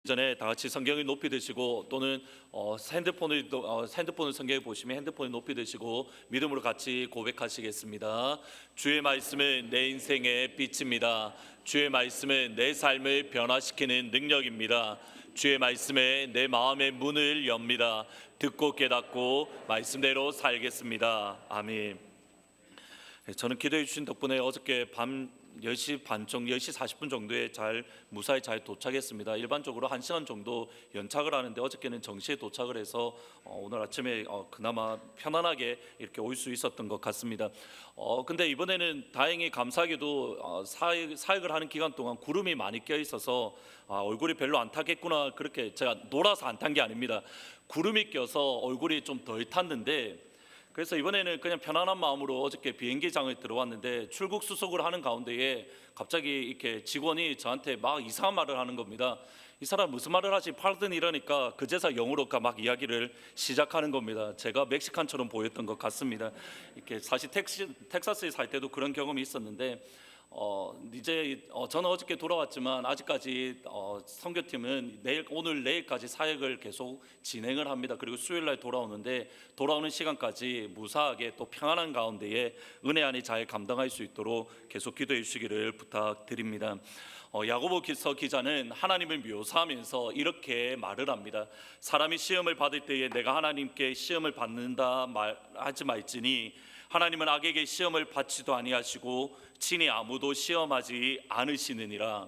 전에 다 같이 성경을 높이 드시고 또는 핸드폰을 성경에 보시면 핸드폰을 높이 드시고 믿음으로 같이 고백하시겠습니다. 주의 말씀은 내 인생의 빛입니다. 주의 말씀은 내 삶을 변화시키는 능력입니다. 주의 말씀에 내 마음의 문을 엽니다. 듣고 깨닫고 말씀대로 살겠습니다. 아멘. 저는 기도해 주신 덕분에 어저께 밤 10시 반 정도, 10시 40분 정도에 무사히 잘 도착했습니다. 일반적으로 1시간 정도 연착을 하는데 어저께는 정시에 도착을 해서 오늘 아침에 그나마 편안하게 이렇게 올 수 있었던 것 같습니다. 근데 이번에는 다행히 감사하게도 사역을 하는 기간 동안 구름이 많이 껴 있어서 얼굴이 별로 안 타겠구나, 그렇게 제가 놀아서 안 탄 게 아닙니다. 구름이 껴서 얼굴이 좀 덜 탔는데, 그래서 이번에는 그냥 편안한 마음으로 어저께 비행기장을 들어왔는데 출국 수속을 하는 가운데에 갑자기 이렇게 직원이 저한테 막 이상한 말을 하는 겁니다. 이 사람 무슨 말을 하지? 팔든 이러니까 그제서 영어로 막 이야기를 시작하는 겁니다. 제가 멕시칸처럼 보였던 것 같습니다. 이렇게 사실 텍사스에 살 때도 그런 경험이 있었는데 저는 어저께 돌아왔지만 아직까지 선교팀은 오늘 내일까지 사역을 계속 진행을 합니다. 그리고 수요일 날 돌아오는데 돌아오는 시간까지 무사하게 또 평안한 가운데에 은혜 안에 잘 감당할 수 있도록 계속 기도해 주시기를 부탁드립니다. 야고보서 기자는 하나님을 묘사하면서 이렇게 말을 합니다. 사람이 시험을 받을 때에 내가 하나님께 시험을 받는다 하지 말지니 하나님은 악에게 시험을 받지도 아니하시고 친히 아무도 시험하지 않으시느니라.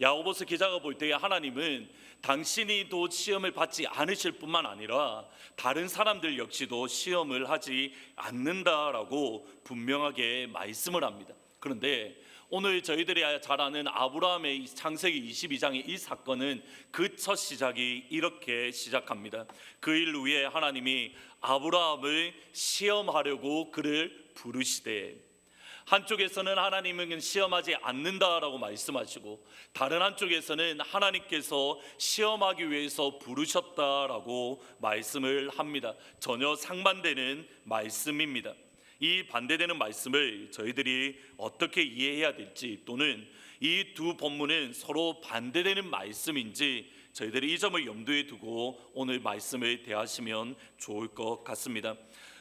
야고보서 기자가 볼 때에 하나님은 당신이도 시험을 받지 않으실 뿐만 아니라 다른 사람들 역시도 시험을 하지 않는다라고 분명하게 말씀을 합니다. 그런데 오늘 저희들이 잘 아는 아브라함의 창세기 22장의 이 사건은 그 첫 시작이 이렇게 시작합니다. 그 일 후에 하나님이 아브라함을 시험하려고 그를 부르시되, 한쪽에서는 하나님은 시험하지 않는다라고 말씀하시고 다른 한쪽에서는 하나님께서 시험하기 위해서 부르셨다라고 말씀을 합니다. 전혀 상반되는 말씀입니다. 이 반대되는 말씀을 저희들이 어떻게 이해해야 될지, 또는 이 두 본문은 서로 반대되는 말씀인지 저희들이 이 점을 염두에 두고 오늘 말씀을 대하시면 좋을 것 같습니다.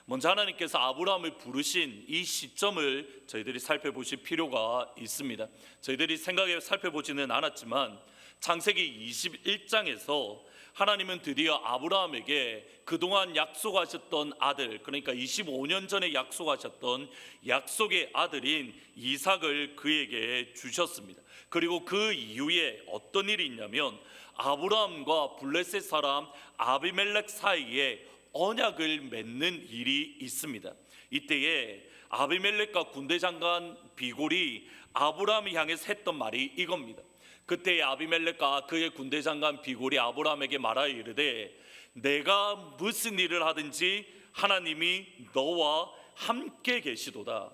먼저 하나님께서 아브라함을 부르신 이 시점을 저희들이 살펴보실 필요가 있습니다. 저희들이 생각해 살펴보지는 않았지만 창세기 21장에서 하나님은 드디어 아브라함에게 그동안 약속하셨던 아들, 그러니까 25년 전에 약속하셨던 약속의 아들인 이삭을 그에게 주셨습니다. 그리고 그 이후에 어떤 일이 있냐면 아브라함과 블레셋 사람 아비멜렉 사이에 언약을 맺는 일이 있습니다. 이때에 아비멜렉과 군대 장관 비골이 아브라함을 향해서 했던 말이 이겁니다. 그때 아비멜렉과 그의 군대 장관 비골이 아브라함에게 말하여 이르되, 내가 무슨 일을 하든지 하나님이 너와 함께 계시도다.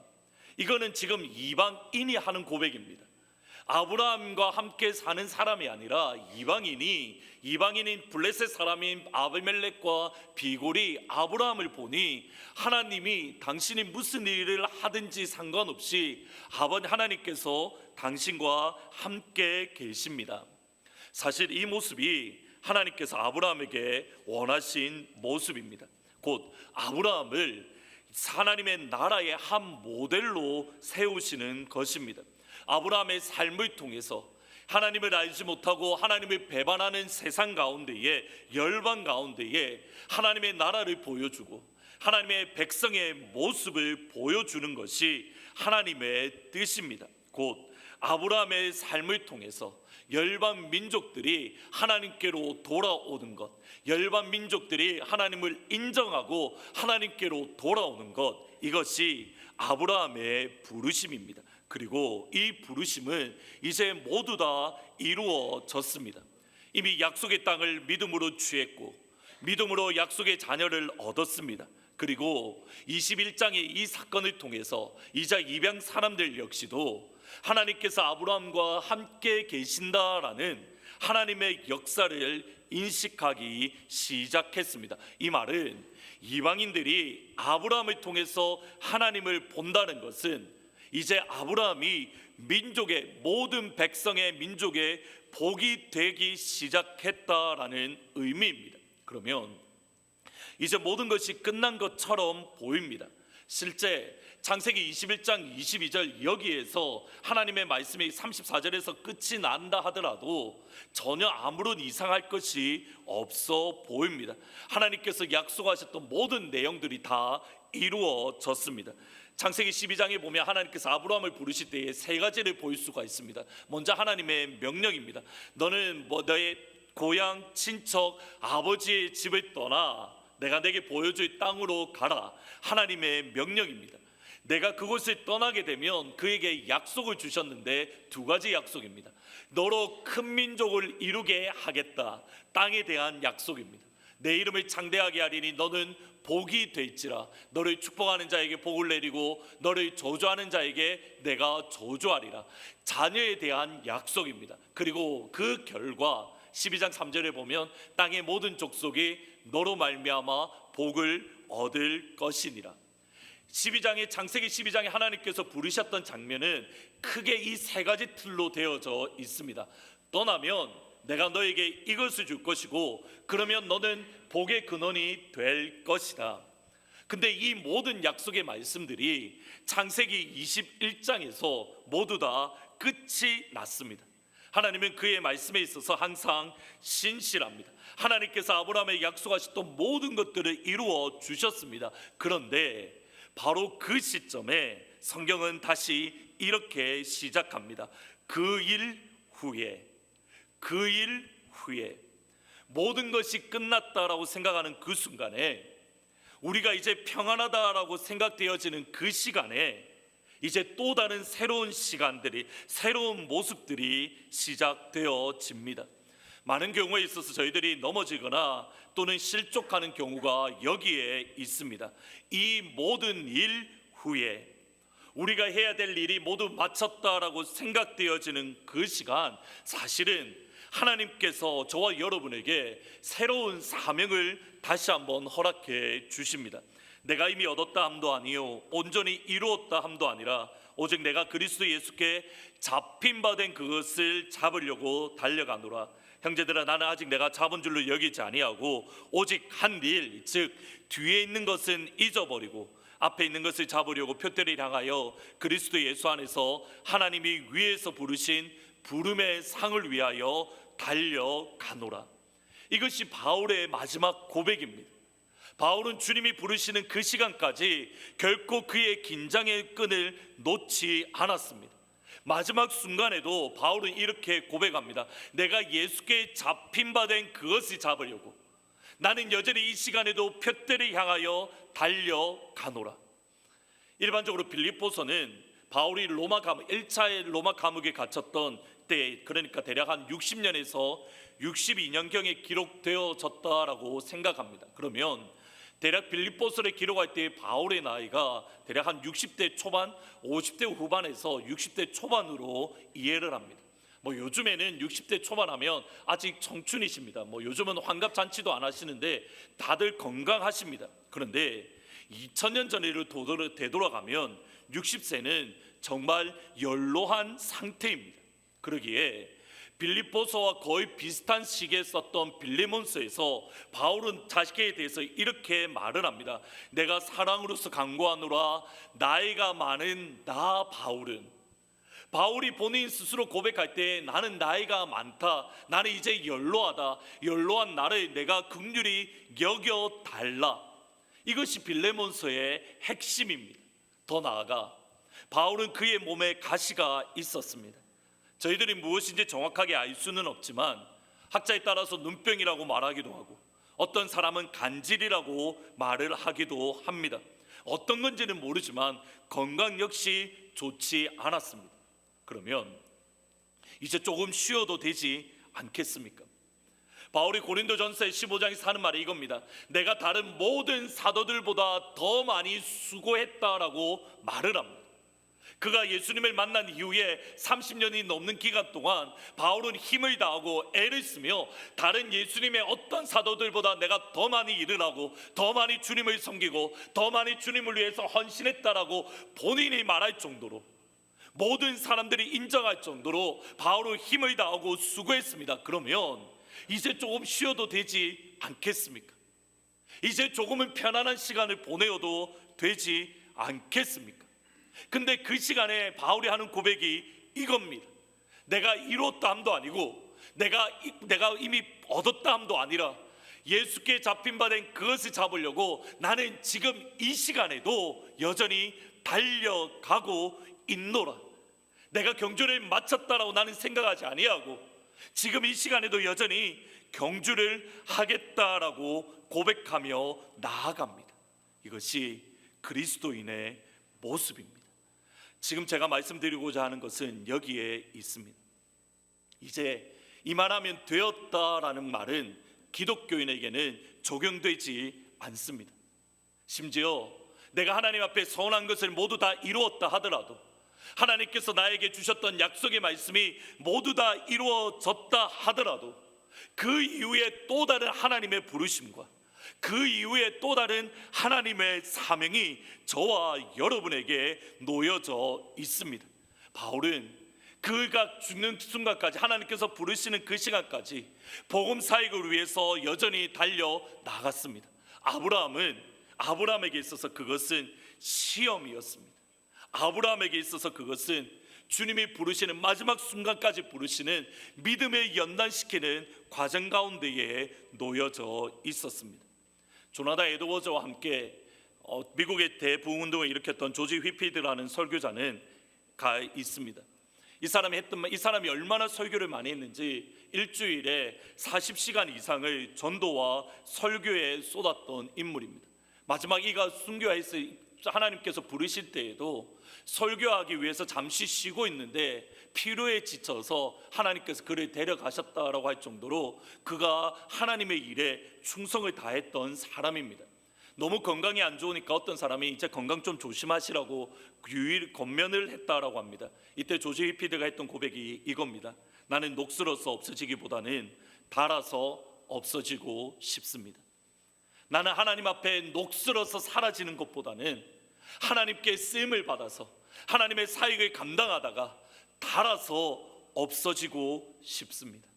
이거는 지금 이방인이 하는 고백입니다. 아브라함과 함께 사는 사람이 아니라 이방인인 블레셋 사람인 아비멜렉과 비골이 아브라함을 보니 하나님이 당신이 무슨 일을 하든지 상관없이 하나님께서 당신과 함께 계십니다. 사실 이 모습이 하나님께서 아브라함에게 원하신 모습입니다. 곧 아브라함을 하나님의 나라의 한 모델로 세우시는 것입니다. 아브라함의 삶을 통해서 하나님을 알지 못하고 하나님을 배반하는 세상 가운데에, 열방 가운데에 하나님의 나라를 보여주고 하나님의 백성의 모습을 보여주는 것이 하나님의 뜻입니다. 곧 아브라함의 삶을 통해서 열방 민족들이 하나님께로 돌아오는 것, 열방 민족들이 하나님을 인정하고 하나님께로 돌아오는 것, 이것이 아브라함의 부르심입니다. 그리고 이 부르심은 이제 모두 다 이루어졌습니다. 이미 약속의 땅을 믿음으로 취했고 믿음으로 약속의 자녀를 얻었습니다. 그리고 21장의 이 사건을 통해서 이제 입양 사람들 역시도 하나님께서 아브라함과 함께 계신다라는 하나님의 역사를 인식하기 시작했습니다. 이 말은 이방인들이 아브라함을 통해서 하나님을 본다는 것은 이제 아브라함이 민족의 모든 백성의 민족의 복이 되기 시작했다라는 의미입니다. 그러면 이제 모든 것이 끝난 것처럼 보입니다. 실제 창세기 21장 22절 여기에서 하나님의 말씀이 34절에서 끝이 난다 하더라도 전혀 아무런 이상할 것이 없어 보입니다. 하나님께서 약속하셨던 모든 내용들이 다 이루어졌습니다. 창세기 12장에 보면 하나님께서 아브라함을 부르실 때에 세 가지를 보일 수가 있습니다. 먼저 하나님의 명령입니다. 너는 너의 고향, 친척, 아버지의 집을 떠나 내가 내게 보여줄 땅으로 가라. 하나님의 명령입니다. 내가 그곳을 떠나게 되면 그에게 약속을 주셨는데 두 가지 약속입니다. 너로 큰 민족을 이루게 하겠다. 땅에 대한 약속입니다. 내 이름을 창대하게 하리니 너는 복이 될지라. 너를 축복하는 자에게 복을 내리고 너를 저주하는 자에게 내가 저주하리라. 자녀에 대한 약속입니다. 그리고 그 결과 12장 3절에 보면 땅의 모든 족속이 너로 말미암아 복을 얻을 것이니라. 창세기 12장에 하나님께서 부르셨던 장면은 크게 이 세 가지 틀로 되어져 있습니다. 떠나면 내가 너에게 이것을 줄 것이고 그러면 너는 복의 근원이 될 것이다. 근데 이 모든 약속의 말씀들이 창세기 21장에서 모두 다 끝이 났습니다. 하나님은 그의 말씀에 있어서 항상 신실합니다. 하나님께서 아브라함에게 약속하셨던 모든 것들을 이루어 주셨습니다. 그런데 바로 그 시점에 성경은 다시 이렇게 시작합니다. 그 일 후에 모든 것이 끝났다라고 생각하는 그 순간에, 우리가 이제 평안하다라고 생각되어지는 그 시간에 이제 또 다른 새로운 시간들이, 새로운 모습들이 시작되어집니다. 많은 경우에 있어서 저희들이 넘어지거나 또는 실족하는 경우가 여기에 있습니다. 이 모든 일 후에 우리가 해야 될 일이 모두 마쳤다라고 생각되어지는 그 시간, 사실은 하나님께서 저와 여러분에게 새로운 사명을 다시 한번 허락해 주십니다. 내가 이미 얻었다 함도 아니요 온전히 이루었다 함도 아니라 오직 내가 그리스도 예수께 잡힌 바 된 그것을 잡으려고 달려가노라. 형제들아, 나는 아직 내가 잡은 줄로 여기지 아니하고 오직 한 일, 즉 뒤에 있는 것은 잊어버리고 앞에 있는 것을 잡으려고 표대를 향하여 그리스도 예수 안에서 하나님이 위에서 부르신 부름의 상을 위하여 달려가노라. 이것이 바울의 마지막 고백입니다. 바울은 주님이 부르시는 그 시간까지 결코 그의 긴장의 끈을 놓지 않았습니다. 마지막 순간에도 바울은 이렇게 고백합니다. 내가 예수께 잡힌 바 된 그것을 잡으려고 나는 여전히 이 시간에도 표대를 향하여 달려가노라. 일반적으로 빌립보서는 바울이 1차의 로마 감옥에 갇혔던 때, 그러니까 대략 한 60년에서 62년경에 기록되어졌다라고 생각합니다. 그러면 대략 빌립보서를 기록할 때 바울의 나이가 대략 한 60대 초반, 50대 후반에서 60대 초반으로 이해를 합니다. 요즘에는 60대 초반 하면 아직 청춘이십니다. 요즘은 환갑잔치도 안 하시는데 다들 건강하십니다. 그런데 2000년 전으로 되돌아가면 60세는 정말 연로한 상태입니다. 그러기에 빌립보서와 거의 비슷한 시기에 썼던 빌레몬서에서 바울은 자식에 대해서 이렇게 말을 합니다. 내가 사랑으로서 간구하노라. 나이가 많은 나 바울이 본인 스스로 고백할 때 나는 나이가 많다, 나는 이제 연로하다, 연로한 나를 내가 긍휼히 여겨 달라. 이것이 빌레몬서의 핵심입니다. 더 나아가 바울은 그의 몸에 가시가 있었습니다. 저희들이 무엇인지 정확하게 알 수는 없지만 학자에 따라서 눈병이라고 말하기도 하고 어떤 사람은 간질이라고 말을 하기도 합니다. 어떤 건지는 모르지만 건강 역시 좋지 않았습니다. 그러면 이제 조금 쉬어도 되지 않겠습니까? 바울이 고린도전서 15장에서 하는 말이 이겁니다. 내가 다른 모든 사도들보다 더 많이 수고했다라고 말을 합니다. 그가 예수님을 만난 이후에 30년이 넘는 기간 동안 바울은 힘을 다하고 애를 쓰며 다른 예수님의 어떤 사도들보다 내가 더 많이 일을 하고 더 많이 주님을 섬기고 더 많이 주님을 위해서 헌신했다라고 본인이 말할 정도로, 모든 사람들이 인정할 정도로 바울은 힘을 다하고 수고했습니다. 그러면 이제 조금 쉬어도 되지 않겠습니까? 이제 조금은 편안한 시간을 보내어도 되지 않겠습니까? 근데 그 시간에 바울이 하는 고백이 이겁니다. 내가 이뤘다 함도 아니고 내가 이미 얻었다 함도 아니라 예수께 잡힌 바 된 그것을 잡으려고 나는 지금 이 시간에도 여전히 달려가고 있노라. 내가 경주를 마쳤다라고 나는 생각하지 아니하고 지금 이 시간에도 여전히 경주를 하겠다라고 고백하며 나아갑니다. 이것이 그리스도인의 모습입니다. 지금 제가 말씀드리고자 하는 것은 여기에 있습니다. 이제 이만하면 되었다라는 말은 기독교인에게는 적용되지 않습니다. 심지어 내가 하나님 앞에 선한 것을 모두 다 이루었다 하더라도, 하나님께서 나에게 주셨던 약속의 말씀이 모두 다 이루어졌다 하더라도, 그 이후에 또 다른 하나님의 부르심과 그 이후에 또 다른 하나님의 사명이 저와 여러분에게 놓여져 있습니다. 바울은 그가 죽는 순간까지, 하나님께서 부르시는 그 시간까지 복음 사역을 위해서 여전히 달려 나갔습니다. 아브라함에게 있어서 그것은 시험이었습니다. 아브라함에게 있어서 그것은 주님이 부르시는 마지막 순간까지 부르시는 믿음을 연단시키는 과정 가운데에 놓여져 있었습니다. 조나단 에드워즈와 함께 미국의 대부흥운동을 일으켰던 조지 휘필드라는 설교자는 있습니다. 이 사람이 얼마나 설교를 많이 했는지 일주일에 40시간 이상을 전도와 설교에 쏟았던 인물입니다. 마지막 이가 순교해서 하나님께서 부르실 때에도 설교하기 위해서 잠시 쉬고 있는데 피로에 지쳐서 하나님께서 그를 데려가셨다라고 할 정도로 그가 하나님의 일에 충성을 다했던 사람입니다. 너무 건강이 안 좋으니까 어떤 사람이 이제 건강 좀 조심하시라고 권면을 했다라고 합니다. 이때 조지 휘피드가 했던 고백이 이겁니다. 나는 녹슬어서 없어지기보다는 닳아서 없어지고 싶습니다. 나는 하나님 앞에 녹슬어서 사라지는 것보다는 하나님께 쓰임을 받아서 하나님의 사역을 감당하다가 닳아서 없어지고 싶습니다.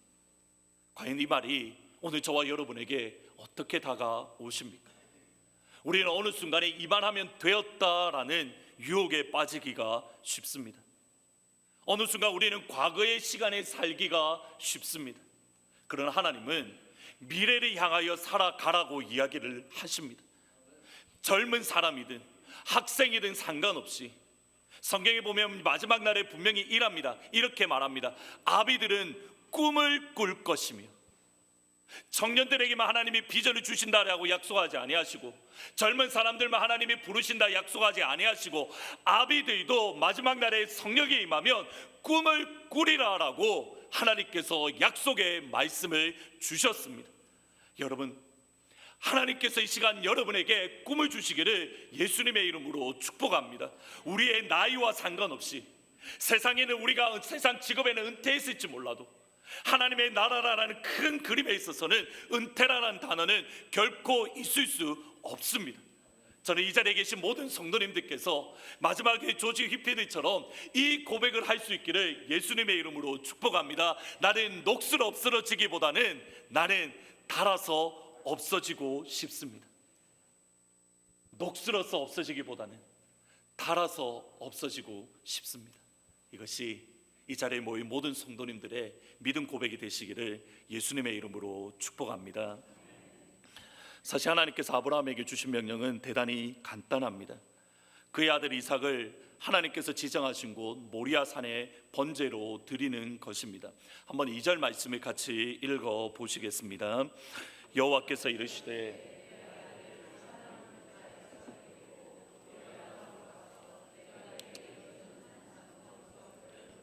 과연 이 말이 오늘 저와 여러분에게 어떻게 다가오십니까? 우리는 어느 순간에 이만하면 되었다라는 유혹에 빠지기가 쉽습니다. 어느 순간 우리는 과거의 시간에 살기가 쉽습니다. 그러나 하나님은 미래를 향하여 살아가라고 이야기를 하십니다. 젊은 사람이든 학생이든 상관없이 성경에 보면 마지막 날에 분명히 이렇게 말합니다. 아비들은 꿈을 꿀 것이며, 청년들에게만 하나님이 비전을 주신다라고 약속하지 아니하시고, 젊은 사람들만 하나님이 부르신다 약속하지 아니하시고, 아비들도 마지막 날에 성령이 임하면 꿈을 꾸리라라고 하나님께서 약속의 말씀을 주셨습니다. 여러분, 하나님께서 이 시간 여러분에게 꿈을 주시기를 예수님의 이름으로 축복합니다. 우리의 나이와 상관없이, 세상에는 우리가 세상 직업에는 은퇴했을지 몰라도 하나님의 나라라는 큰 그림에 있어서는 은퇴라는 단어는 결코 있을 수 없습니다. 저는 이 자리에 계신 모든 성도님들께서 마지막에 조지 휘피드처럼 이 고백을 할 수 있기를 예수님의 이름으로 축복합니다. 나는 녹슬어 없어지기보다는 나는 닳아서 없어지고 싶습니다. 녹슬어서 없어지기보다는 닳아서 없어지고 싶습니다. 이것이 이 자리에 모인 모든 성도님들의 믿음 고백이 되시기를 예수님의 이름으로 축복합니다. 사실 하나님께서 아브라함에게 주신 명령은 대단히 간단합니다. 그의 아들 이삭을 하나님께서 지정하신 곳 모리아 산에 번제로 드리는 것입니다. 한번 2절 말씀을 같이 읽어 보시겠습니다. 여호와께서 이르시되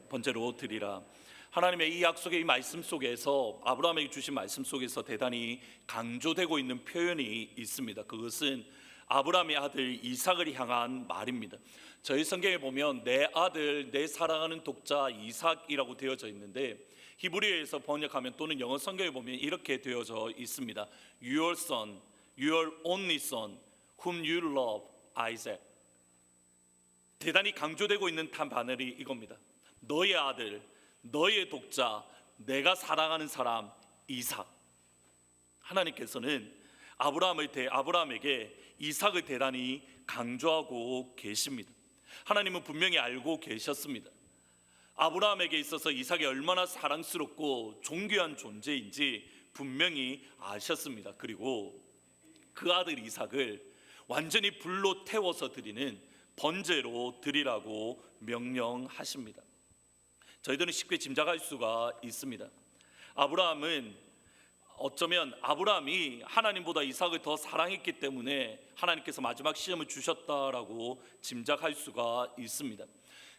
번제로 드리라. 하나님의 이 약속의 이 말씀 속에서, 아브라함에게 주신 말씀 속에서 대단히 강조되고 있는 표현이 있습니다. 그것은 아브라함의 아들 이삭을 향한 말입니다. 저희 성경에 보면 내 아들, 내 사랑하는 독자 이삭이라고 되어져 있는데, 히브리어에서 번역하면 또는 영어 성경에 보면 이렇게 되어져 있습니다. Your son, your only son, whom you love, Isaac. 대단히 강조되고 있는 바늘이 이겁니다. 너의 아들, 너의 독자, 내가 사랑하는 사람 이삭. 하나님께서는 아브라함에게 이삭을 대단히 강조하고 계십니다. 하나님은 분명히 알고 계셨습니다. 아브라함에게 있어서 이삭이 얼마나 사랑스럽고 존귀한 존재인지 분명히 아셨습니다. 그리고 그 아들 이삭을 완전히 불로 태워서 드리는 번제로 드리라고 명령하십니다. 저희들은 쉽게 짐작할 수가 있습니다. 어쩌면 아브라함이 하나님보다 이삭을 더 사랑했기 때문에 하나님께서 마지막 시험을 주셨다라고 짐작할 수가 있습니다.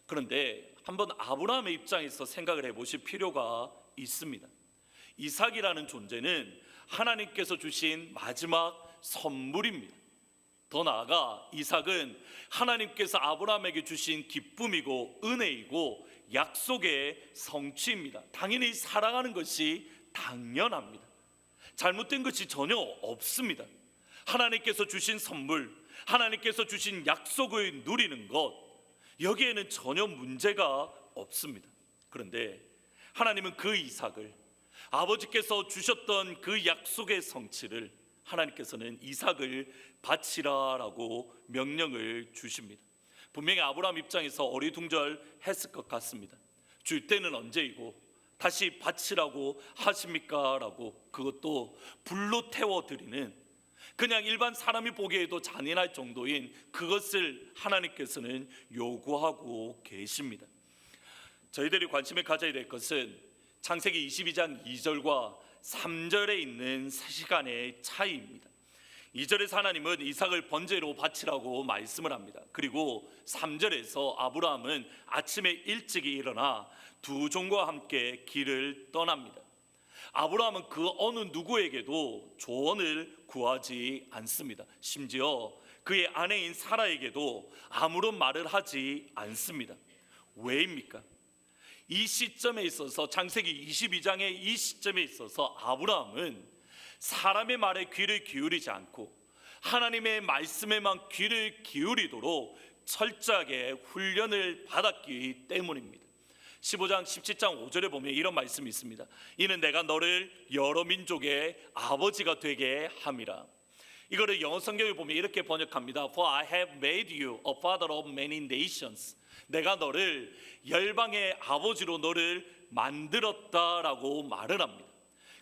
그런데 한번 아브라함의 입장에서 생각을 해보실 필요가 있습니다. 이삭이라는 존재는 하나님께서 주신 마지막 선물입니다. 더 나아가 이삭은 하나님께서 아브라함에게 주신 기쁨이고 은혜이고 약속의 성취입니다. 당연히 사랑하는 것이 당연합니다. 잘못된 것이 전혀 없습니다. 하나님께서 주신 선물, 하나님께서 주신 약속을 누리는 것, 여기에는 전혀 문제가 없습니다. 그런데 하나님은 그 이삭을, 아버지께서 주셨던 그 약속의 성취를 하나님께서는 이삭을 바치라라고 명령을 주십니다. 분명히 아브라함 입장에서 어리둥절했을 것 같습니다. 줄 때는 언제이고 다시 바치라고 하십니까? 라고, 그것도 불로 태워드리는, 그냥 일반 사람이 보기에도 잔인할 정도인 그것을 하나님께서는 요구하고 계십니다. 저희들이 관심을 가져야 될 것은 창세기 22장 2절과 3절에 있는 시간의 차이입니다. 2절에서 하나님은 이삭을 번제로 바치라고 말씀을 합니다. 그리고 3절에서 아브라함은 아침에 일찍이 일어나 두 종과 함께 길을 떠납니다. 아브라함은 그 어느 누구에게도 조언을 구하지 않습니다. 심지어 그의 아내인 사라에게도 아무런 말을 하지 않습니다. 왜입니까? 이 시점에 있어서, 창세기 22장의 이 시점에 있어서 아브라함은 사람의 말에 귀를 기울이지 않고 하나님의 말씀에만 귀를 기울이도록 철저하게 훈련을 받았기 때문입니다. 15장 17장 5절에 보면 이런 말씀이 있습니다. 이는 내가 너를 여러 민족의 아버지가 되게 함이라. 이거를 영어 성경을 보면 이렇게 번역합니다. For I have made you a father of many nations. 내가 너를 열방의 아버지로 너를 만들었다라고 말을 합니다.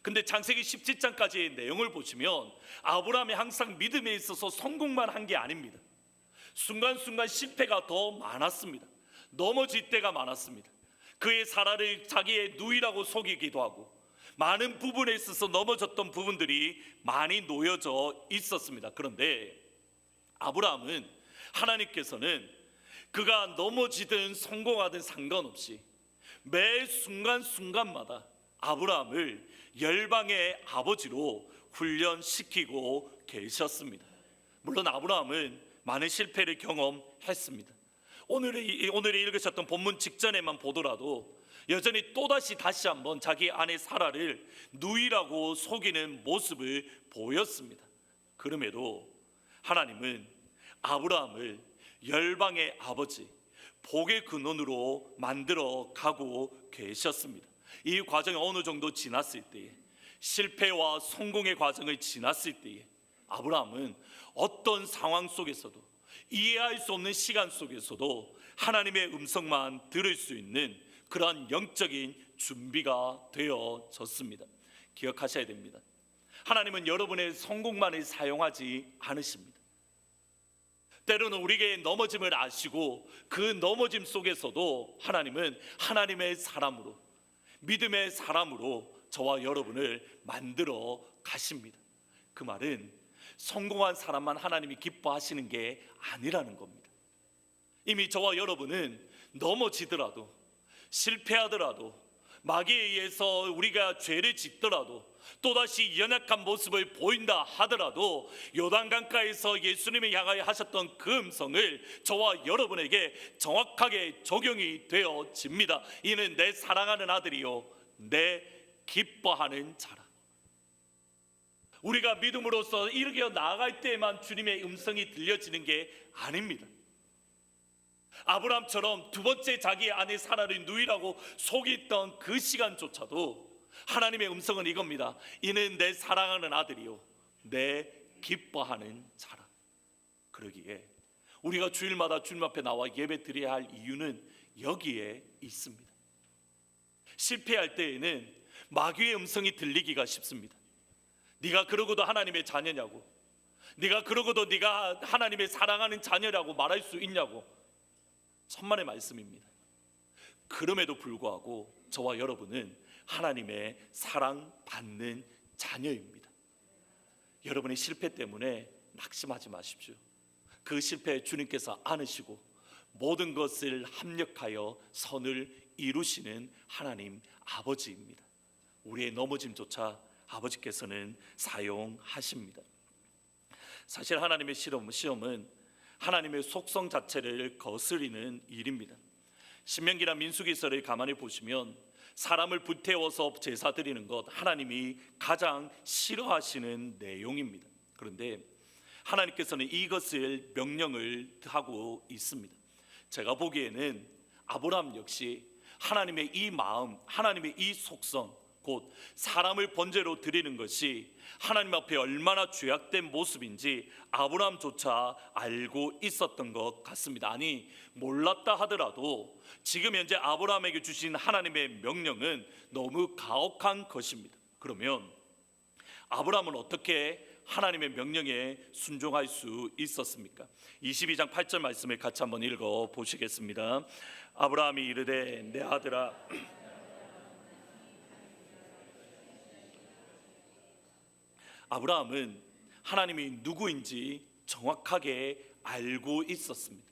근데 창세기 17장까지의 내용을 보시면 아브라함이 항상 믿음에 있어서 성공만 한 게 아닙니다. 순간순간 실패가 더 많았습니다. 넘어질 때가 많았습니다. 그의 사라를 자기의 누이라고 속이기도 하고, 많은 부분에 있어서 넘어졌던 부분들이 많이 놓여져 있었습니다. 그런데 아브라함은, 하나님께서는 그가 넘어지든 성공하든 상관없이 매 순간순간마다 아브라함을 열방의 아버지로 훈련시키고 계셨습니다. 물론 아브라함은 많은 실패를 경험했습니다. 오늘 읽으셨던 본문 직전에만 보더라도 여전히 다시 한번 자기 아내 사라를 누이라고 속이는 모습을 보였습니다. 그럼에도 하나님은 아브라함을 열방의 아버지, 복의 근원으로 만들어 가고 계셨습니다. 이 과정이 어느 정도 지났을 때에, 실패와 성공의 과정을 지났을 때에 아브라함은 어떤 상황 속에서도, 이해할 수 없는 시간 속에서도 하나님의 음성만 들을 수 있는 그러한 영적인 준비가 되어졌습니다. 기억하셔야 됩니다. 하나님은 여러분의 성공만을 사용하지 않으십니다. 때로는 우리에게 넘어짐을 아시고 그 넘어짐 속에서도 하나님은 하나님의 사람으로, 믿음의 사람으로 저와 여러분을 만들어 가십니다. 그 말은 성공한 사람만 하나님이 기뻐하시는 게 아니라는 겁니다. 이미 저와 여러분은 넘어지더라도, 실패하더라도, 마귀에 의해서 우리가 죄를 짓더라도, 또다시 연약한 모습을 보인다 하더라도 요단강가에서 예수님을 향하여 하셨던 그 음성을 저와 여러분에게 정확하게 적용이 되어집니다. 이는 내 사랑하는 아들이요 내 기뻐하는 자라. 우리가 믿음으로써 이렇게 나아갈 때에만 주님의 음성이 들려지는 게 아닙니다. 아브라함처럼 두 번째 자기 아내 사라를 누이라고 속였던 그 시간조차도 하나님의 음성은 이겁니다. 이는 내 사랑하는 아들이요 내 기뻐하는 자라. 그러기에 우리가 주일마다 주님 앞에 나와 예배 드려야 할 이유는 여기에 있습니다. 실패할 때에는 마귀의 음성이 들리기가 쉽습니다. 네가 그러고도 하나님의 자녀냐고, 네가 그러고도 네가 하나님의 사랑하는 자녀라고 말할 수 있냐고. 천만의 말씀입니다. 그럼에도 불구하고 저와 여러분은 하나님의 사랑받는 자녀입니다. 여러분의 실패 때문에 낙심하지 마십시오. 그 실패 주님께서 안으시고 모든 것을 합력하여 선을 이루시는 하나님 아버지입니다. 우리의 넘어짐조차 아버지께서는 사용하십니다. 사실 하나님의 시험은 하나님의 속성 자체를 거스리는 일입니다. 신명기나 민수기서를 가만히 보시면 사람을 불태워서 제사 드리는 것 하나님이 가장 싫어하시는 내용입니다. 그런데 하나님께서는 이것을 명령을 하고 있습니다. 제가 보기에는 아브라함 역시 하나님의 이 마음, 하나님의 이 속성, 곧 사람을 번제로 드리는 것이 하나님 앞에 얼마나 죄악된 모습인지 아브라함조차 알고 있었던 것 같습니다. 아니, 몰랐다 하더라도 지금 현재 아브라함에게 주신 하나님의 명령은 너무 가혹한 것입니다. 그러면 아브라함은 어떻게 하나님의 명령에 순종할 수 있었습니까? 22장 8절 말씀을 같이 한번 읽어 보시겠습니다. 아브라함이 이르되 내 아들아, 아브라함은 하나님이 누구인지 정확하게 알고 있었습니다.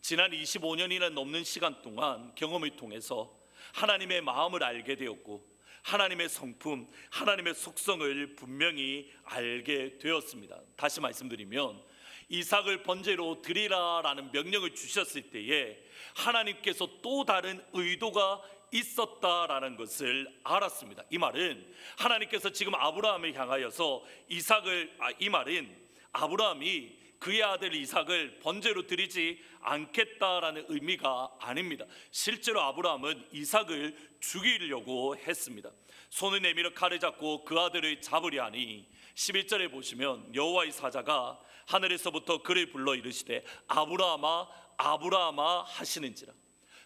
지난 25년이나 넘는 시간 동안 경험을 통해서 하나님의 마음을 알게 되었고 하나님의 성품, 하나님의 속성을 분명히 알게 되었습니다. 다시 말씀드리면 이삭을 번제로 드리라라는 명령을 주셨을 때에 하나님께서 또 다른 의도가 있었다라는 것을 알았습니다. 이 말은 하나님께서 지금 아브라함을 향하여서 이 말은 아브라함이 그의 아들 이삭을 번제로 드리지 않겠다라는 의미가 아닙니다. 실제로 아브라함은 이삭을 죽이려고 했습니다. 손을 내밀어 칼을 잡고 그 아들을 잡으려 하니 11절에 보시면 여호와의 사자가 하늘에서부터 그를 불러 이르시되 아브라함아 아브라함아 하시는지라.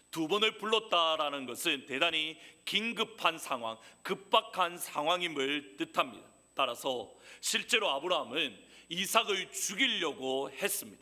두 번을 불렀다라는 것은 대단히 긴급한 상황, 급박한 상황임을 뜻합니다. 따라서 실제로 아브라함은 이삭을 죽이려고 했습니다.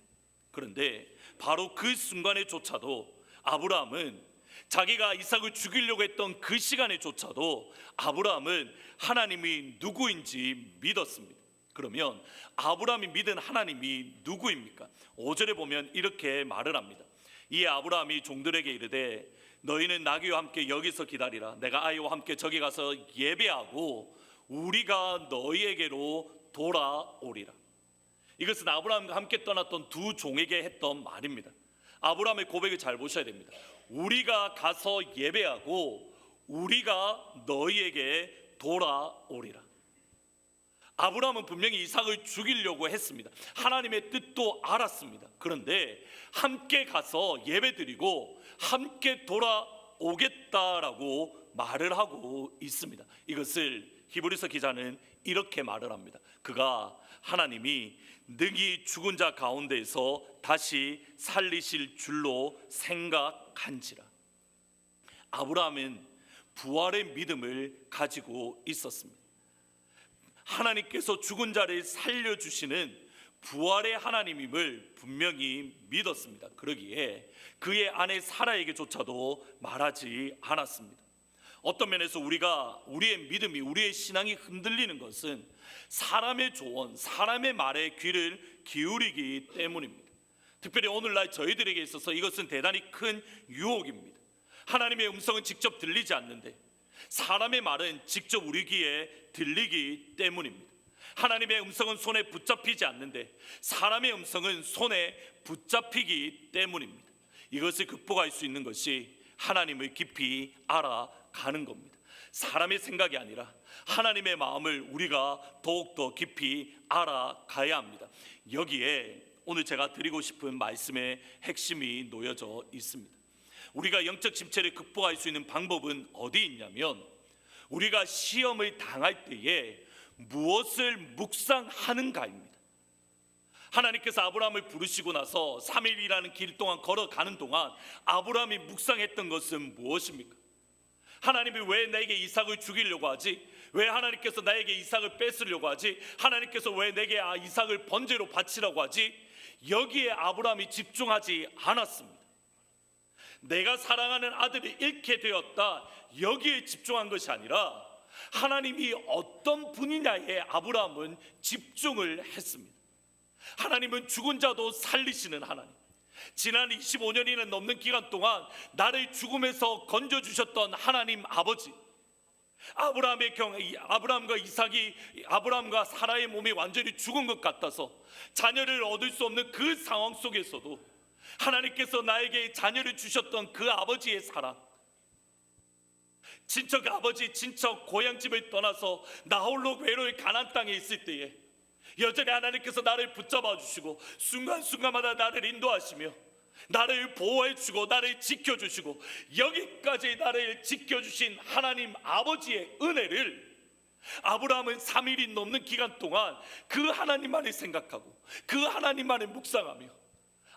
그런데 바로 그 순간에조차도 아브라함은 자기가 이삭을 죽이려고 했던 그 시간에조차도 아브라함은 하나님이 누구인지 믿었습니다. 그러면 아브라함이 믿은 하나님이 누구입니까? 5절에 보면 이렇게 말을 합니다. 이에 아브라함이 종들에게 이르되 너희는 나귀와 함께 여기서 기다리라. 내가 아이와 함께 저기 가서 예배하고 우리가 너희에게로 돌아오리라. 이것은 아브라함과 함께 떠났던 두 종에게 했던 말입니다. 아브라함의 고백을 잘 보셔야 됩니다. 우리가 가서 예배하고 우리가 너희에게 돌아오리라. 아브라함은 분명히 이삭을 죽이려고 했습니다. 하나님의 뜻도 알았습니다. 그런데 함께 가서 예배드리고 함께 돌아오겠다라고 말을 하고 있습니다. 이것을 히브리서 기자는 이렇게 말을 합니다. 그가 하나님이 능히 죽은 자 가운데에서 다시 살리실 줄로 생각한지라. 아브라함은 부활의 믿음을 가지고 있었습니다. 하나님께서 죽은 자를 살려주시는 부활의 하나님임을 분명히 믿었습니다. 그러기에 그의 아내 사라에게조차도 말하지 않았습니다. 어떤 면에서 우리의 믿음이, 우리의 신앙이 흔들리는 것은 사람의 조언, 사람의 말에 귀를 기울이기 때문입니다. 특별히 오늘날 저희들에게 있어서 이것은 대단히 큰 유혹입니다. 하나님의 음성은 직접 들리지 않는데 사람의 말은 직접 우리 귀에 들리기 때문입니다. 하나님의 음성은 손에 붙잡히지 않는데 사람의 음성은 손에 붙잡히기 때문입니다. 이것을 극복할 수 있는 것이 하나님을 깊이 알아가는 겁니다. 사람의 생각이 아니라 하나님의 마음을 우리가 더욱더 깊이 알아가야 합니다. 여기에 오늘 제가 드리고 싶은 말씀의 핵심이 놓여져 있습니다. 우리가 영적 침체를 극복할 수 있는 방법은 어디 있냐면, 우리가 시험을 당할 때에 무엇을 묵상하는가입니다. 하나님께서 아브라함을 부르시고 나서 3일이라는 길 동안 걸어가는 동안 아브라함이 묵상했던 것은 무엇입니까? 하나님이 왜 나에게 이삭을 죽이려고 하지? 왜 하나님께서 나에게 이삭을 뺏으려고 하지? 하나님께서 왜 내게 이삭을 번제로 바치라고 하지? 여기에 아브라함이 집중하지 않았습니다. 내가 사랑하는 아들이 잃게 되었다, 여기에 집중한 것이 아니라 하나님이 어떤 분이냐에 아브라함은 집중을 했습니다. 하나님은 죽은 자도 살리시는 하나님, 지난 25년이나 넘는 기간 동안 나를 죽음에서 건져주셨던 하나님 아버지, 아브라함과 이삭이, 아브라함과 사라의 몸이 완전히 죽은 것 같아서 자녀를 얻을 수 없는 그 상황 속에서도 하나님께서 나에게 자녀를 주셨던 그 아버지의 사랑, 친척 아버지, 친척 고향집을 떠나서 나 홀로 외로이 가나안 땅에 있을 때에 여전히 하나님께서 나를 붙잡아 주시고 순간순간마다 나를 인도하시며 나를 보호해 주시고 나를 지켜주시고, 여기까지 나를 지켜주신 하나님 아버지의 은혜를 아브라함은 3일이 넘는 기간 동안 그 하나님만을 생각하고 그 하나님만을 묵상하며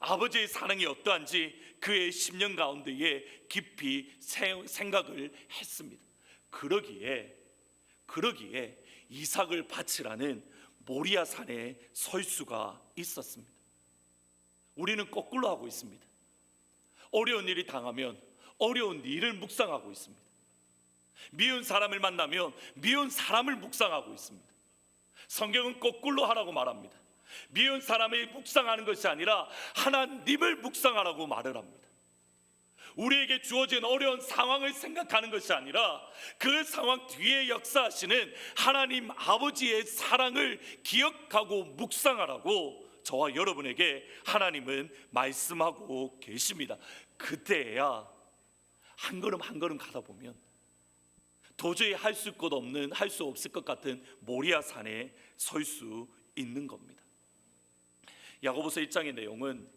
아버지의 사랑이 어떠한지 그의 10년 가운데에 깊이 생각을 했습니다. 그러기에 이삭을 바치라는 모리아 산에 설 수가 있었습니다. 우리는 거꾸로 하고 있습니다. 어려운 일이 당하면 어려운 일을 묵상하고 있습니다. 미운 사람을 만나면 미운 사람을 묵상하고 있습니다. 성경은 거꾸로 하라고 말합니다. 미운 사람을 묵상하는 것이 아니라 하나님을 묵상하라고 말을 합니다. 우리에게 주어진 어려운 상황을 생각하는 것이 아니라 그 상황 뒤에 역사하시는 하나님 아버지의 사랑을 기억하고 묵상하라고 저와 여러분에게 하나님은 말씀하고 계십니다. 그때야 한 걸음 한 걸음 가다 보면 도저히 할 수 없을 것 같은 모리아 산에 설 수 있는 겁니다. 야고보서 1장의 내용은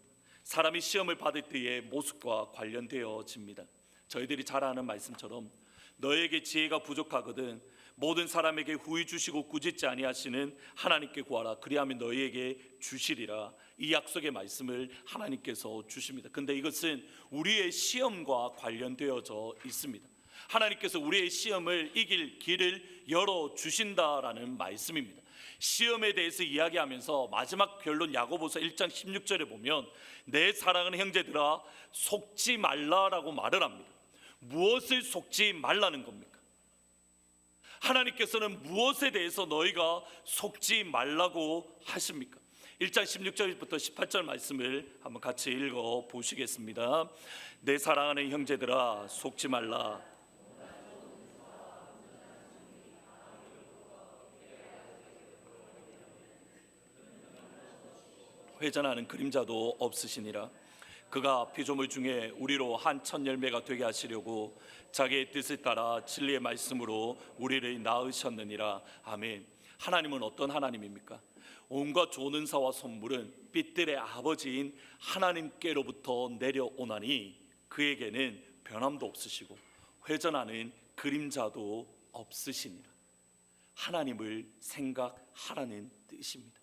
사람이 시험을 받을 때의 모습과 관련되어집니다. 저희들이 잘 아는 말씀처럼 너에게 지혜가 부족하거든 모든 사람에게 후히 주시고 꾸짖지 아니하시는 하나님께 구하라, 그리하면 너희에게 주시리라. 이 약속의 말씀을 하나님께서 주십니다. 근데 이것은 우리의 시험과 관련되어져 있습니다. 하나님께서 우리의 시험을 이길 길을 열어주신다라는 말씀입니다. 시험에 대해서 이야기하면서 마지막 결론 야고보서 1장 16절에 보면 내 사랑하는 형제들아 속지 말라라고 말을 합니다. 무엇을 속지 말라는 겁니까? 하나님께서는 무엇에 대해서 너희가 속지 말라고 하십니까? 1장 16절부터 18절 말씀을 한번 같이 읽어 보시겠습니다. 내 사랑하는 형제들아 속지 말라. 회전하는 그림자도 없으시니라. 그가 피조물 중에 우리로 한 첫 열매가 되게 하시려고 자기의 뜻을 따라 진리의 말씀으로 우리를 낳으셨느니라. 아멘. 하나님은 어떤 하나님입니까? 온갖 좋은 은사와 선물은 빛들의 아버지인 하나님께로부터 내려오나니 그에게는 변함도 없으시고 회전하는 그림자도 없으시니라. 하나님을 생각하라는 뜻입니다.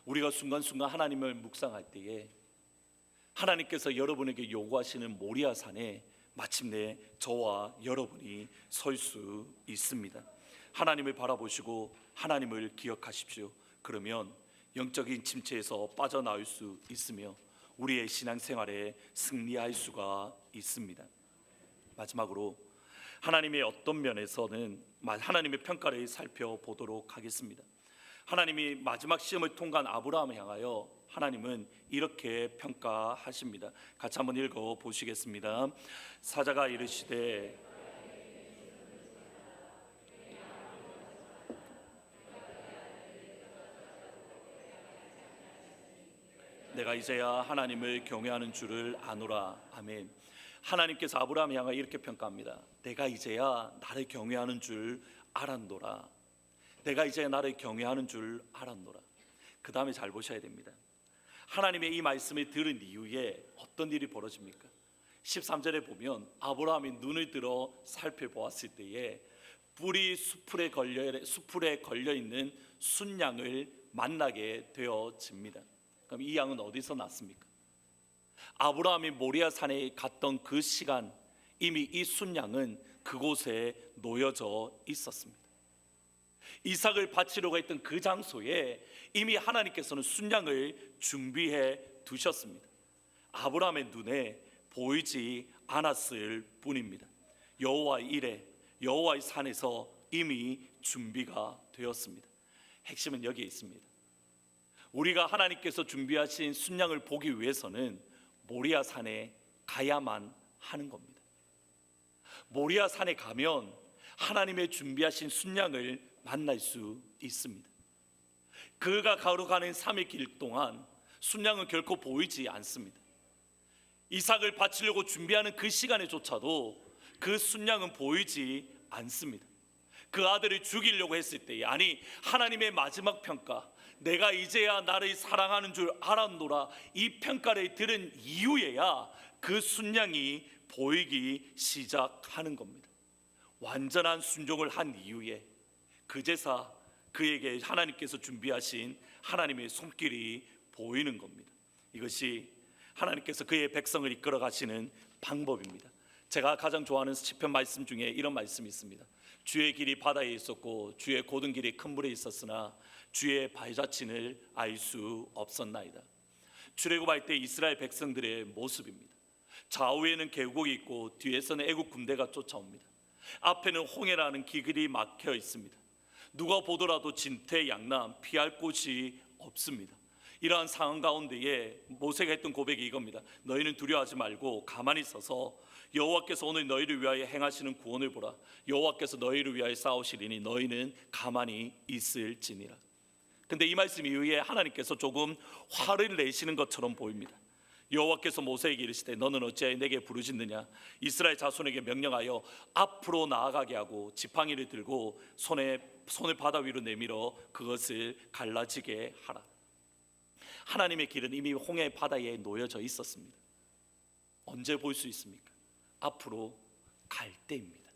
우리가 순간순간 하나님을 묵상할 때에 하나님께서 여러분에게 요구하시는 모리아 산에 마침내 저와 여러분이 설 수 있습니다. 하나님을 바라보시고 하나님을 기억하십시오. 그러면 영적인 침체에서 빠져나올 수 있으며 우리의 신앙생활에 승리할 수가 있습니다. 마지막으로 하나님의 어떤 면에서는 하나님의 평가를 살펴보도록 하겠습니다. 하나님이 마지막 시험을 통과한 아브라함을 향하여 하나님은 이렇게 평가하십니다. 같이 한번 읽어 보시겠습니다. 사자가 이르시되 내가 이제야 하나님을 경외하는 줄을 아노라. 아멘. 하나님께서 아브라함을 향하여 이렇게 평가합니다. 내가 이제야 나를 경외하는 줄 알았노라. 내가 이제 나를 경외하는 줄 알았노라. 그 다음에 잘 보셔야 됩니다. 하나님의 이 말씀을 들은 이후에 어떤 일이 벌어집니까? 13절에 보면 아브라함이 눈을 들어 살펴보았을 때에 뿔이 수풀에 걸려 있는 순양을 만나게 되어집니다. 그럼 이 양은 어디서 났습니까? 아브라함이 모리아 산에 갔던 그 시간 이미 이 순양은 그곳에 놓여져 있었습니다. 이삭을 바치려고 했던 그 장소에 이미 하나님께서는 순양을 준비해 두셨습니다. 아브라함의 눈에 보이지 않았을 뿐입니다. 여호와의 일에 여호와의 산에서 이미 준비가 되었습니다. 핵심은 여기에 있습니다. 우리가 하나님께서 준비하신 순양을 보기 위해서는 모리아 산에 가야만 하는 겁니다. 모리아 산에 가면 하나님의 준비하신 순양을 만날 수 있습니다. 그가 걸어가는 3일 길 동안 순양은 결코 보이지 않습니다. 이삭을 바치려고 준비하는 그 시간에조차도 그 순양은 보이지 않습니다. 그 아들을 죽이려고 했을 때, 아니 하나님의 마지막 평가, 내가 이제야 나를 사랑하는 줄 알았노라, 이 평가를 들은 이후에야 그 순양이 보이기 시작하는 겁니다. 완전한 순종을 한 이후에 그제서 그에게 하나님께서 준비하신 하나님의 손길이 보이는 겁니다. 이것이 하나님께서 그의 백성을 이끌어 가시는 방법입니다. 제가 가장 좋아하는 시편 말씀 중에 이런 말씀이 있습니다. 주의 길이 바다에 있었고 주의 고든 길이 큰 물에 있었으나 주의 발자취를 알 수 없었나이다. 출애굽할 때 이스라엘 백성들의 모습입니다. 좌우에는 계곡이 있고 뒤에서는 애국 군대가 쫓아옵니다. 앞에는 홍해라는 길이 막혀 있습니다. 누가 보더라도 진퇴양난, 피할 곳이 없습니다. 이러한 상황 가운데에 모세가 했던 고백이 이겁니다. 너희는 두려워하지 말고 가만히 서서 여호와께서 오늘 너희를 위하여 행하시는 구원을 보라. 여호와께서 너희를 위하여 싸우시리니 너희는 가만히 있을지니라. 근데 이 말씀 이후에 하나님께서 조금 화를 내시는 것처럼 보입니다. 여호와께서 모세에게 이르시되 너는 어찌하여 내게 부르짖느냐. 이스라엘 자손에게 명령하여 앞으로 나아가게 하고 지팡이를 들고 손을 바다 위로 내밀어 그것을 갈라지게 하라. 하나님의 길은 이미 홍해 바다에 놓여져 있었습니다. 언제 볼 수 있습니까? 앞으로 갈 때입니다.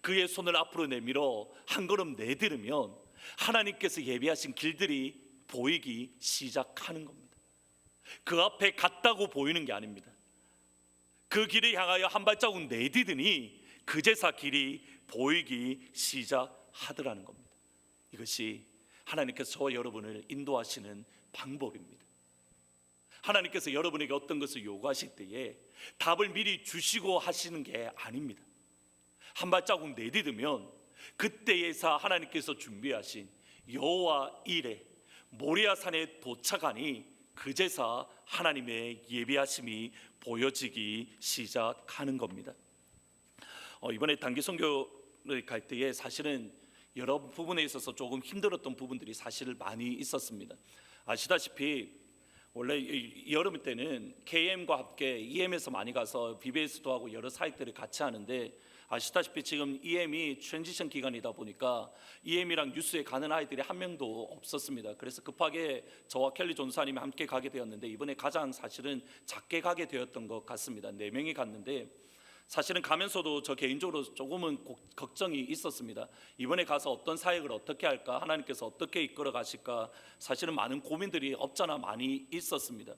그의 손을 앞으로 내밀어 한 걸음 내디르면 하나님께서 예비하신 길들이 보이기 시작하는 겁니다. 그 앞에 갔다고 보이는 게 아닙니다. 그 길을 향하여 한 발자국 내디드니 그제서 길이 보이기 시작하더라는 겁니다. 이것이 하나님께서 저와 여러분을 인도하시는 방법입니다. 하나님께서 여러분에게 어떤 것을 요구하실 때에 답을 미리 주시고 하시는 게 아닙니다. 한 발자국 내디디면 그때에서 하나님께서 준비하신 여호와 일에 모리아 산에 도착하니 그제서 하나님의 예비하심이 보여지기 시작하는 겁니다. 이번에 단기 선교를 갈 때에 사실은 여러 부분에 있어서 조금 힘들었던 부분들이 사실 많이 있었습니다. 아시다시피 원래 여름 때는 KM과 함께 EM에서 많이 가서 BBS도 하고 여러 사역들을 같이 하는데, 아시다시피 지금 EM이 트랜지션 기간이다 보니까 EM이랑 뉴스에 가는 아이들이 한 명도 없었습니다. 그래서 급하게 저와 켈리 전사님이 함께 가게 되었는데 이번에 가장 사실은 작게 가게 되었던 것 같습니다. 4명이 갔는데 사실은 가면서도 저 개인적으로 조금은 걱정이 있었습니다. 이번에 가서 어떤 사역을 어떻게 할까, 하나님께서 어떻게 이끌어 가실까, 사실은 많은 고민들이 없잖아 많이 있었습니다.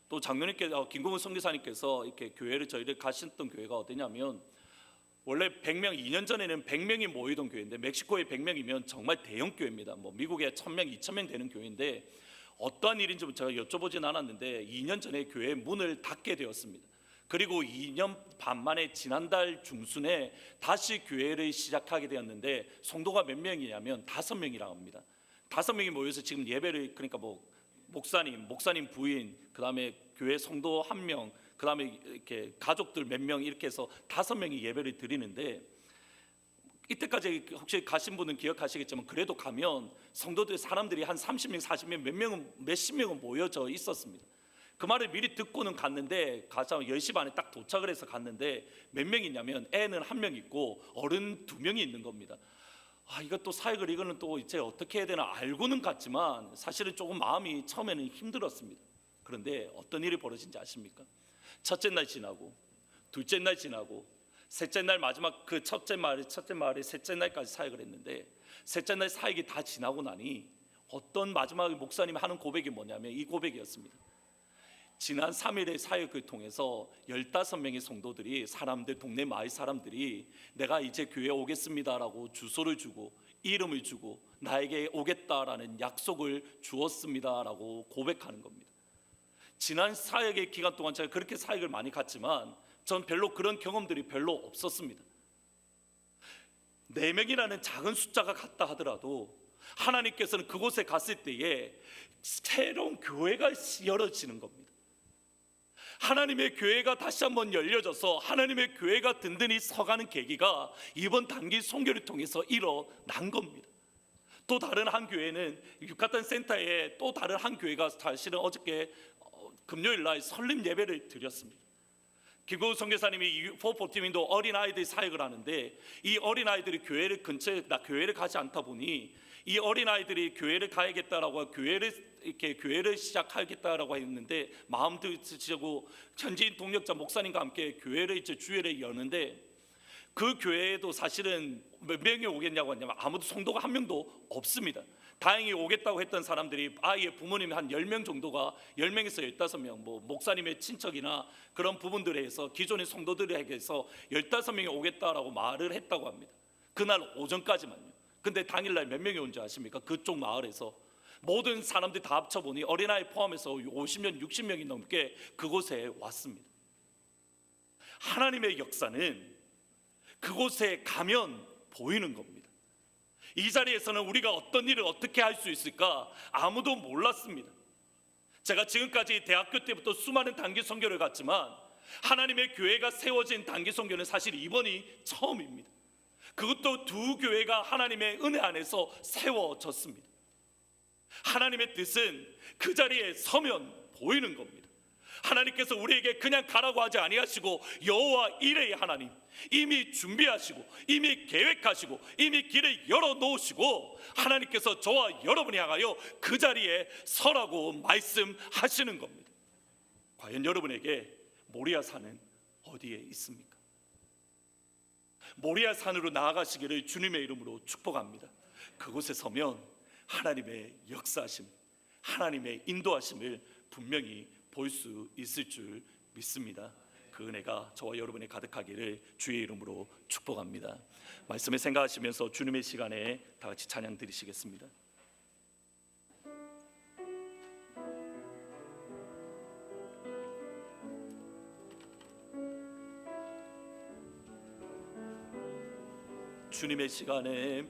또 장로님께 김공훈 선교사님께서 이렇게 교회를 저희를 가셨던 교회가 어디냐면, 원래 100명, 2년 전에는 100명이 모이던 교회인데 멕시코에 100명이면 정말 대형 교회입니다. 뭐 미국에 1000명, 2000명 되는 교회인데 어떠한 일인지 제가 여쭤보진 않았는데 2년 전에 교회 문을 닫게 되었습니다. 그리고 2년 반 만에 지난달 중순에 다시 교회를 시작하게 되었는데 성도가 몇 명이냐면 5명이라고 합니다. 5명이 모여서 지금 예배를, 그러니까 뭐 목사님 부인, 그다음에 교회 성도 1명, 그다음에 이렇게 가족들 몇 명 이렇게 해서 5명이 예배를 드리는데, 이때까지 혹시 가신 분은 기억하시겠지만 그래도 가면 성도들 사람들이 한 30명, 40명, 몇십 명은 모여져 있었습니다. 그 말을 미리 듣고는 갔는데 가자 10시 반에 딱 도착을 해서 갔는데 몇 명이냐면 애는 1명 있고 어른 2명이 있는 겁니다. 이것도 사역을 이거는 또 이제 어떻게 해야 되나 알고는 갔지만 사실은 조금 마음이 처음에는 힘들었습니다. 그런데 어떤 일이 벌어진지 아십니까? 첫째 날 지나고 둘째 날 지나고 셋째 날 마지막 그 첫째 마을에 셋째 날까지 사역을 했는데 셋째 날 사역이 다 지나고 나니 어떤 마지막 목사님이 하는 고백이 뭐냐면 이 고백이었습니다. 지난 3일의 사역을 통해서 15명의 성도들이 사람들 동네 마을 사람들이 내가 이제 교회에 오겠습니다라고 주소를 주고 이름을 주고 나에게 오겠다라는 약속을 주었습니다라고 고백하는 겁니다. 지난 사역의 기간 동안 제가 그렇게 사역을 많이 갔지만 전 별로 그런 경험들이 별로 없었습니다. 4명이라는 작은 숫자가 같다 하더라도 하나님께서는 그곳에 갔을 때에 새로운 교회가 열어지는 겁니다. 하나님의 교회가 다시 한번 열려져서 하나님의 교회가 든든히 서가는 계기가 이번 단기 선교를 통해서 일어난 겁니다. 또 다른 한 교회는 유카탄 센터에 또 다른 한 교회가 사실은 어저께 금요일 날 설립 예배를 드렸습니다. 김고우 선교사님이 포포팀인도 어린아이들 사역을 하는데 이 어린아이들이 교회를 근처에 교회를 가지 않다 보니 이 어린아이들이 교회를 가야겠다라고 교회를 시작하겠다라고 했는데 마음도 드시고 현지인 동력자 목사님과 함께 교회를 이제 주일에 여는데 그 교회에도 사실은 몇 명이 오겠냐고 하냐면 아무도 성도가 한 명도 없습니다. 다행히 오겠다고 했던 사람들이 아이의 부모님이 한 10명 정도가 10명에서 15명 뭐 목사님의 친척이나 그런 부분들에 해서 기존의 성도들에게 해서 15명이 오겠다라고 말을 했다고 합니다. 그날 오전까지만요. 근데 당일날 몇 명이 온지 아십니까? 그쪽 마을에서 모든 사람들이 다 합쳐보니 어린아이 포함해서 50명, 60명이 넘게 그곳에 왔습니다. 하나님의 역사는 그곳에 가면 보이는 겁니다. 이 자리에서는 우리가 어떤 일을 어떻게 할 수 있을까 아무도 몰랐습니다. 제가 지금까지 대학교 때부터 수많은 단기 선교를 갔지만 하나님의 교회가 세워진 단기 선교는 사실 이번이 처음입니다. 그것도 두 교회가 하나님의 은혜 안에서 세워졌습니다. 하나님의 뜻은 그 자리에 서면 보이는 겁니다. 하나님께서 우리에게 그냥 가라고 하지 아니하시고 여호와 이레의 하나님 이미 준비하시고 이미 계획하시고 이미 길을 열어놓으시고 하나님께서 저와 여러분이 향하여 그 자리에 서라고 말씀하시는 겁니다. 과연 여러분에게 모리아산은 어디에 있습니까? 모리아산으로 나아가시기를 주님의 이름으로 축복합니다. 그곳에 서면 하나님의 역사하심, 하나님의 인도하심을 분명히 볼 수 있을 줄 믿습니다. 그 은혜가 저와 여러분의 가득하기를 주의 이름으로 축복합니다. 말씀을 생각하시면서 주님의 시간에 다 같이 찬양 드리시겠습니다. 주님의 시간에